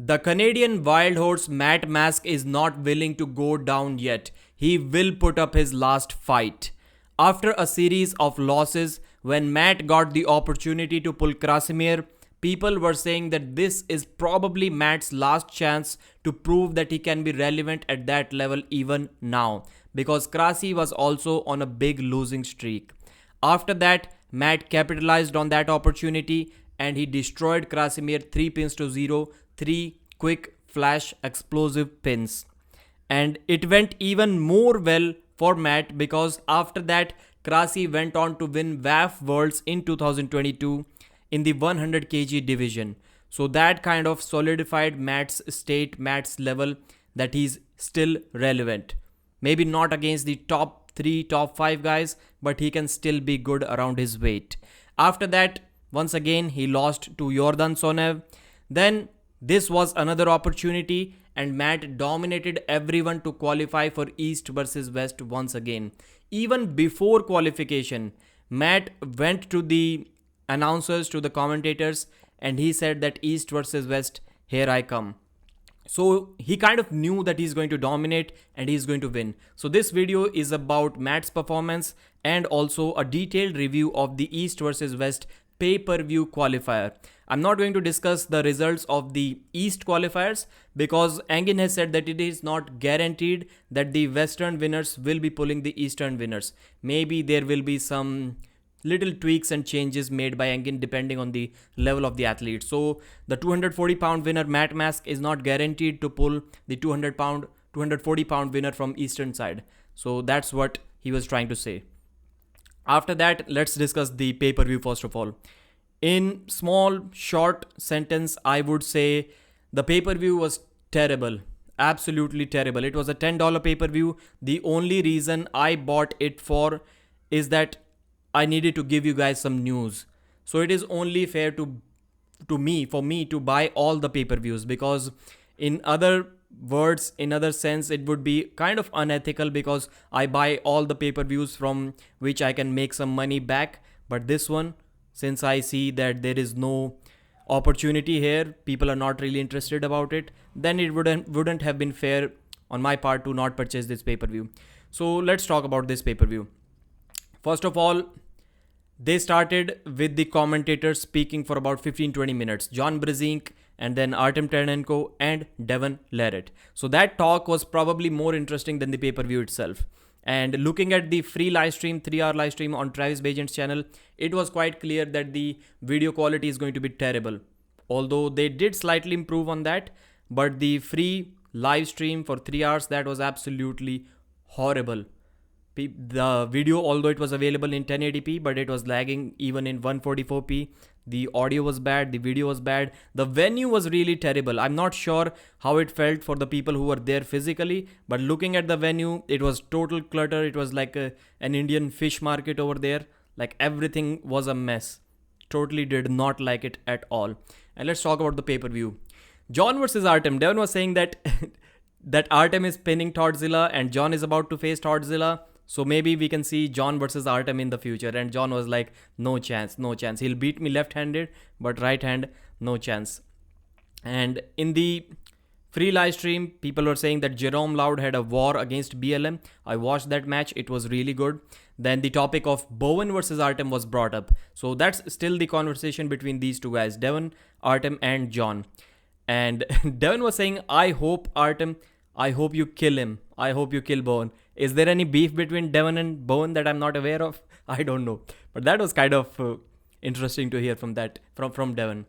The Canadian wild horse Matt Mask is not willing to go down yet. He will put up his last fight. After a series of losses, when Matt got the opportunity to pull Krasimir, people were saying that this is probably Matt's last chance to prove that he can be relevant at that level even now, because Krasi was also on a big losing streak. After that, Matt capitalized on that opportunity and he destroyed Krasimir 3 pins to 0, 3 quick flash explosive pins. And it went even more well for Matt because after that, Krasi went on to win WAF Worlds in 2022 in the 100 kg division. So that kind of solidified Matt's state, Matt's level, that he's still relevant. Maybe not against the top 3, top 5 guys, but he can still be good around his weight. After that, once again, he lost to Jordan Sonev. Then this was another opportunity and Matt dominated everyone to qualify for East versus West once again. Even before qualification, Matt went to the announcers, to the commentators, and he said that East versus West, here I come. So he kind of knew that he's going to dominate and he's going to win. So this video is about Matt's performance and also a detailed review of the East versus West pay-per-view qualifier. I'm not going to discuss the results of the East qualifiers because Engin has said that it is not guaranteed that the Western winners will be pulling the Eastern winners. Maybe there will be some little tweaks and changes made by Engin depending on the level of the athlete. So the 240 pound winner Matt Mask is not guaranteed to pull the 240 pound winner from Eastern side. So that's what he was trying to say. After that, let's discuss the pay-per-view first of all. In small, short sentence, I would say the pay-per-view was terrible. Absolutely terrible. It was a $10 pay-per-view. The only reason I bought it for is that I needed to give you guys some news. So it is only fair for me to buy all the pay-per-views, because in other words, in other sense, it would be kind of unethical because I buy all the pay-per-views from which I can make some money back. But this one, since I see that there is no opportunity here, people are not really interested about it, then it wouldn't have been fair on my part to not purchase this pay-per-view. So let's talk about this pay-per-view. First of all, they started with the commentators speaking for about 15-20 minutes. John Brzezinski and then Artem Ternenko and Devon Larratt. So that talk was probably more interesting than the pay-per-view itself. And looking at the free live stream, 3-hour live stream on Travis Bagent's channel, it was quite clear that the video quality is going to be terrible. Although they did slightly improve on that, but the free live stream for 3 hours, that was absolutely horrible. The video, although it was available in 1080p, but it was lagging even in 144p. The audio was bad, the video was bad, the venue was really terrible. I'm not sure how it felt for the people who were there physically, but looking at the venue, it was total clutter. It was like an Indian fish market over there. Like everything was a mess. Totally did not like it at all. And let's talk about the pay-per-view. John versus Artem. Devon was saying that that Artem is pinning Toddzilla and John is about to face Toddzilla. So maybe we can see John versus Artem in the future. And John was like, no chance, no chance. He'll beat me left-handed, but right hand, no chance. And in the free live stream, people were saying that Jerome Loud had a war against BLM. I watched that match. It was really good. Then the topic of Bowen versus Artem was brought up. So that's still the conversation between these two guys, Devon, Artem, and John. And Devon was saying, I hope you kill him. I hope you kill Bowen. Is there any beef between Devon and Bowen that I'm not aware of? I don't know. But that was kind of interesting to hear from Devon.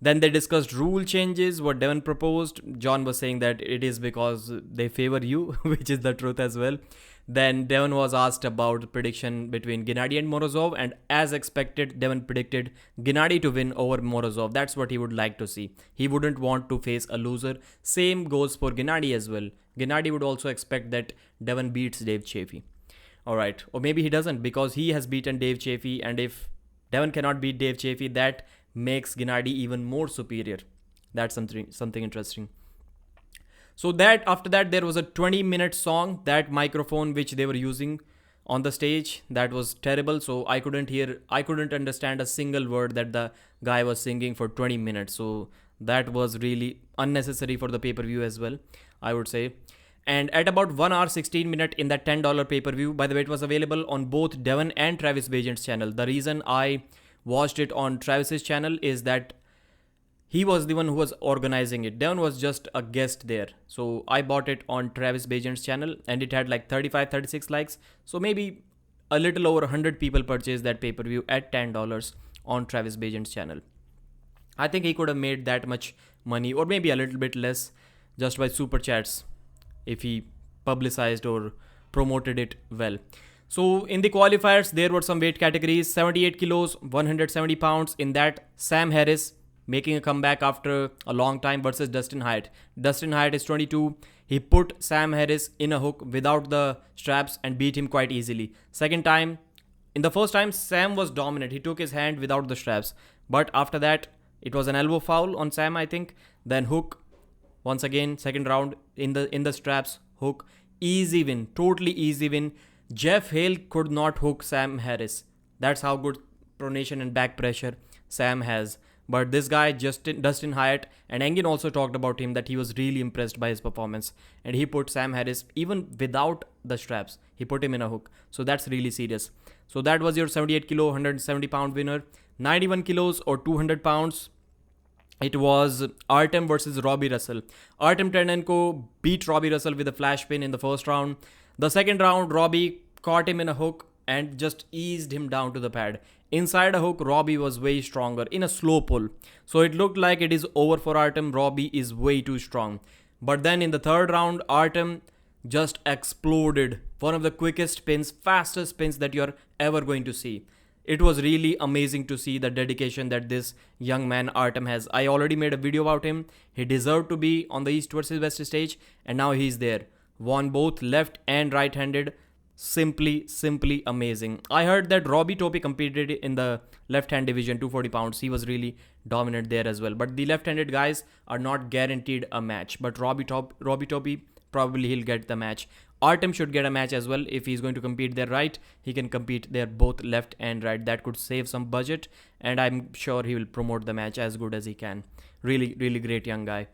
Then they discussed rule changes, what Devon proposed. John was saying that it is because they favor you, which is the truth as well. Then Devon was asked about prediction between Gennady and Morozov, and as expected, Devon predicted Gennady to win over Morozov. That's what he would like to see. He wouldn't want to face a loser. Same goes for Gennady as well. Gennady would also expect that Devon beats Dave Chaffee. Alright, or maybe he doesn't because he has beaten Dave Chaffee, and if Devon cannot beat Dave Chaffee, that makes Gennady even more superior. That's something interesting. So that after that there was a 20-minute song. That microphone which they were using on the stage, that was terrible. So I couldn't understand a single word that the guy was singing for 20 minutes. So That was really unnecessary for the pay-per-view as well, I would say. And at about 1 hour 16 minute in that $10 pay-per-view, by the way, it was available on both Devon and Travis Bagent's channel. The reason I watched it on Travis's channel is that he was the one who was organizing it. Devon was just a guest there. So I bought it on Travis Bagent's channel and it had like 35, 36 likes. So maybe a little over 100 people purchased that pay-per-view at $10 on Travis Bagent's channel. I think he could have made that much money, or maybe a little bit less, just by super chats if he publicized or promoted it well. So in the qualifiers, there were some weight categories: 78 kilos, 170 pounds. In that, Sam Harris making a comeback after a long time versus Dustin Hyatt. Dustin Hyatt is 22. He put Sam Harris in a hook without the straps and beat him quite easily. Second time, in the first time, Sam was dominant. He took his hand without the straps. But after that, it was an elbow foul on Sam, I think. Then hook. Once again, second round in the straps, hook. Easy win. Totally easy win. Jeff Hale could not hook Sam Harris. That's how good pronation and back pressure Sam has. But this guy, Dustin Hyatt, and Engin also talked about him, that he was really impressed by his performance. And he put Sam Harris, even without the straps, he put him in a hook. So that's really serious. So that was your 78 kilo, 170 pound winner. 91 kilos or 200 pounds. It was Artem versus Robbie Russell. Artem Ternenko beat Robbie Russell with a flash pin in the first round. The second round, Robbie caught him in a hook and just eased him down to the pad. Inside a hook, Robbie was way stronger in a slow pull. So it looked like it is over for Artem. Robbie is way too strong. But then in the third round, Artem just exploded. One of the quickest spins, fastest spins that you're ever going to see. It was really amazing to see the dedication that this young man Artem has. I already made a video about him. He deserved to be on the East versus West stage, and now he's there. Won both left and right-handed. Simply amazing. I heard that Robbie Topi competed in the left-hand division, 240 pounds. He was really dominant there as well. But the left-handed guys are not guaranteed a match. But Robbie Topi, probably he'll get the match. Artem should get a match as well. If he's going to compete there right, he can compete there both left and right. That could save some budget, and I'm sure he will promote the match as good as he can. Really great young guy.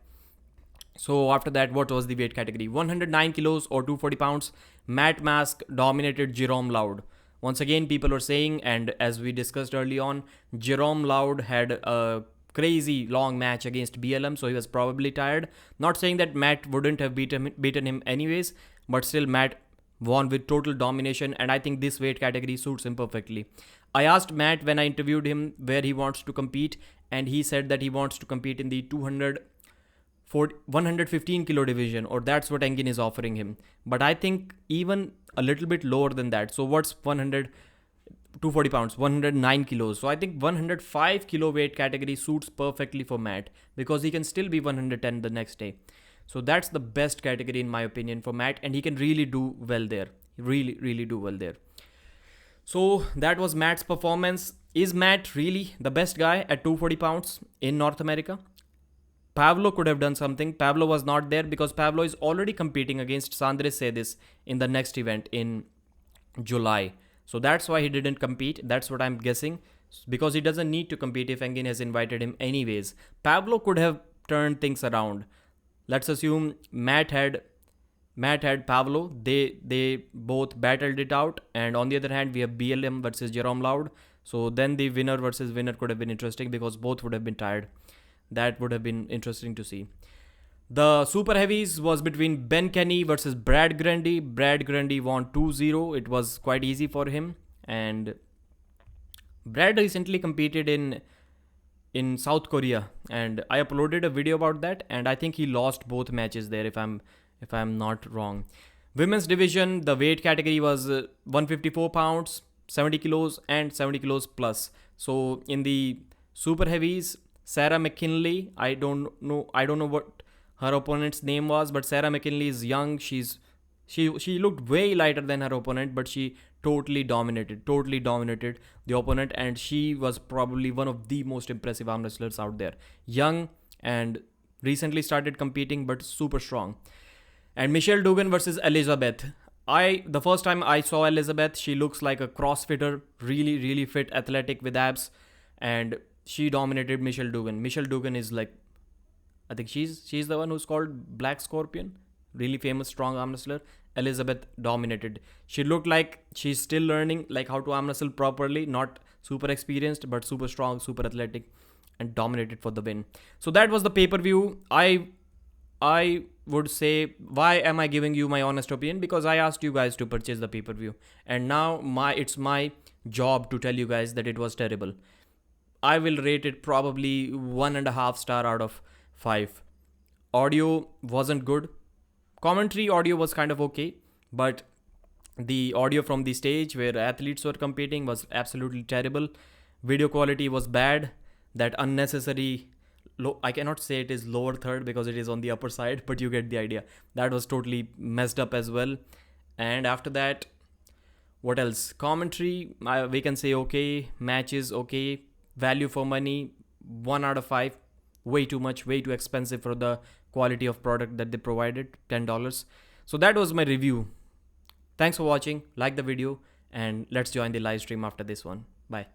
So after that, what was the weight category? 109 kilos or 240 pounds. Matt Mask dominated Jerome Loud. Once again, people were saying, and as we discussed early on, Jerome Loud had a crazy long match against BLM, so he was probably tired. Not saying that Matt wouldn't have beaten him anyways, but still Matt won with total domination, and I think this weight category suits him perfectly. I asked Matt when I interviewed him where he wants to compete, and he said that he wants to compete in the 115 kilo division, or that's what Engin is offering him. But I think even a little bit lower than that. So what's 240 pounds, 109 kilos. So I think 105 kilo weight category suits perfectly for Matt, because he can still be 110 the next day. So that's the best category in my opinion for Matt, and he can really do well there. Really do well there. So that was Matt's performance. Is Matt really the best guy at 240 pounds in North America? Pablo could have done something. Pablo was not there because Pablo is already competing against Sandres Sedis in the next event in July. So that's why he didn't compete. That's what I'm guessing. Because he doesn't need to compete if Engin has invited him anyways. Pablo could have turned things around. Let's assume Matt had Pablo. They both battled it out. And on the other hand, we have BLM versus Jerome Loud. So then the winner versus winner could have been interesting because both would have been tired. That would have been interesting to see. The super heavies was between Ben Kenny versus Brad Grundy. Brad Grundy won 2-0. It was quite easy for him. And Brad recently competed in South Korea, and I uploaded a video about that, and I think he lost both matches there if I'm not wrong. Women's division, the weight category was 154 pounds, 70 kilos and 70 kilos plus. So in the super heavies, Sarah McKinley, I don't know what her opponent's name was, but Sarah McKinley is young. She looked way lighter than her opponent, but she totally dominated the opponent, and she was probably one of the most impressive arm wrestlers out there. Young and recently started competing, but super strong. And Michelle Dugan versus Elizabeth. The first time I saw Elizabeth, she looks like a CrossFitter, really fit, athletic with abs, and she dominated Michelle Dugan. Michelle Dugan is like I think she's the one who's called Black Scorpion. Really famous strong arm wrestler. Elizabeth dominated. She looked like she's still learning like how to arm wrestle properly, not super experienced, but super strong, super athletic, and dominated for the win. So that was the pay-per-view. I would say, why am I giving you my honest opinion? Because I asked you guys to purchase the pay-per-view, and now it's my job to tell you guys that it was terrible. I will rate it probably 1.5 star out of 5. Audio wasn't good. Commentary audio was kind of okay, but the audio from the stage where athletes were competing was absolutely terrible. Video quality was bad. That unnecessary I cannot say it is lower third because it is on the upper side, but you get the idea. That was totally messed up as well. And after that, what else? Commentary, we can say okay. Matches okay. Value for money, 1 out of 5. Way too much, way too expensive for the quality of product that they provided, $10. So that was my review. Thanks for watching. Like the video, and let's join the live stream after this one. Bye.